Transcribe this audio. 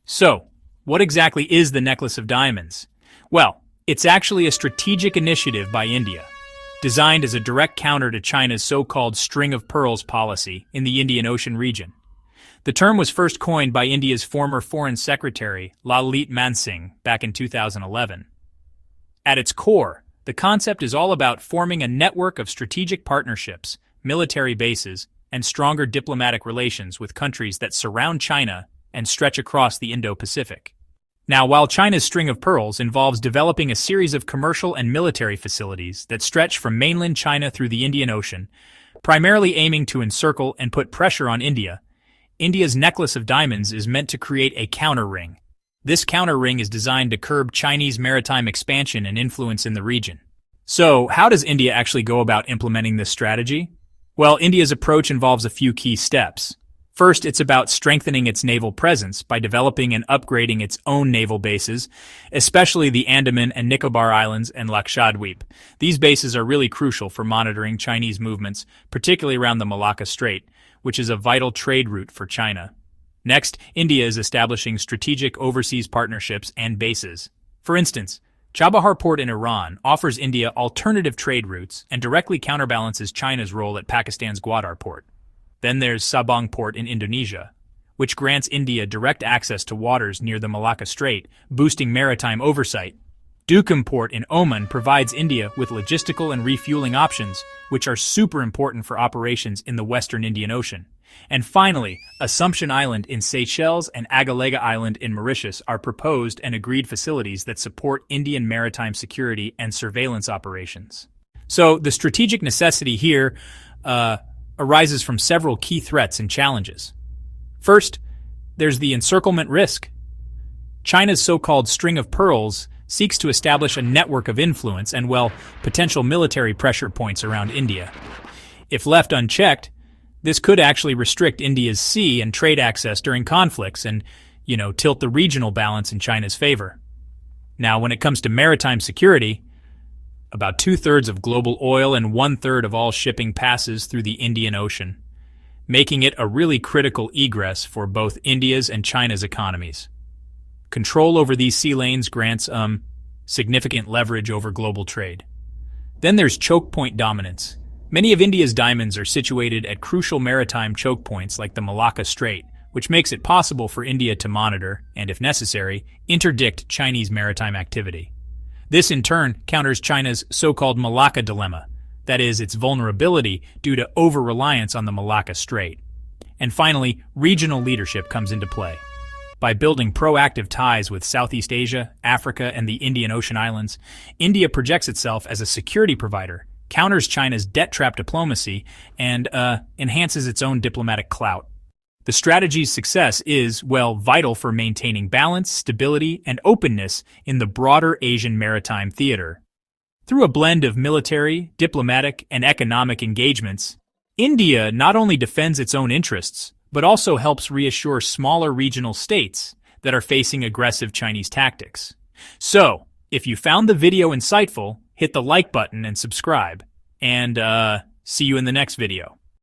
So, what exactly is the Necklace of Diamonds? Well, it's actually a strategic initiative by India, designed as a direct counter to China's so-called String of Pearls policy in the Indian Ocean region. The term was first coined by India's former Foreign Secretary, Lalit Mansingh, back in 2011. At its core, the concept is all about forming a network of strategic partnerships, military bases, and stronger diplomatic relations with countries that surround China and stretch across the Indo-Pacific. Now, while China's String of Pearls involves developing a series of commercial and military facilities that stretch from mainland China through the Indian Ocean, primarily aiming to encircle and put pressure on India, India's Necklace of Diamonds is meant to create a counter-ring. This counter-ring is designed to curb Chinese maritime expansion and influence in the region. So, how does India actually go about implementing this strategy? Well, India's approach involves a few key steps. First, it's about strengthening its naval presence by developing and upgrading its own naval bases, especially the Andaman and Nicobar Islands and Lakshadweep. These bases are really crucial for monitoring Chinese movements, particularly around the Malacca Strait, which is a vital trade route for China. Next, India is establishing strategic overseas partnerships and bases. For instance, Chabahar Port in Iran offers India alternative trade routes and directly counterbalances China's role at Pakistan's Gwadar Port. Then there's Sabang Port in Indonesia, which grants India direct access to waters near the Malacca Strait, boosting maritime oversight. Duqm Port in Oman provides India with logistical and refueling options, which are super important for operations in the western Indian Ocean. And finally, Assumption Island in Seychelles and Agalega Island in Mauritius are proposed and agreed facilities that support Indian maritime security and surveillance operations. So the strategic necessity here arises from several key threats and challenges. First, there's the encirclement risk. China's so-called String of Pearls seeks to establish a network of influence and, well, potential military pressure points around India. If left unchecked, this could actually restrict India's sea and trade access during conflicts and, tilt the regional balance in China's favor. Now, when it comes to maritime security, about 2/3 of global oil and 1/3 of all shipping passes through the Indian Ocean, making it a really critical egress for both India's and China's economies. Control over these sea lanes grants significant leverage over global trade. Then there's choke point dominance. Many of India's diamonds are situated at crucial maritime choke points like the Malacca Strait, which makes it possible for India to monitor, and if necessary, interdict Chinese maritime activity. This in turn counters China's so-called Malacca dilemma, that is, its vulnerability due to over-reliance on the Malacca Strait. And finally, regional leadership comes into play. By building proactive ties with Southeast Asia, Africa, and the Indian Ocean Islands, India projects itself as a security provider, counters China's debt trap diplomacy, and enhances its own diplomatic clout. The strategy's success is, vital for maintaining balance, stability, and openness in the broader Asian maritime theater. Through a blend of military, diplomatic, and economic engagements, India not only defends its own interests, but also helps reassure smaller regional states that are facing aggressive Chinese tactics. So, if you found the video insightful, hit the like button and subscribe. And see you in the next video.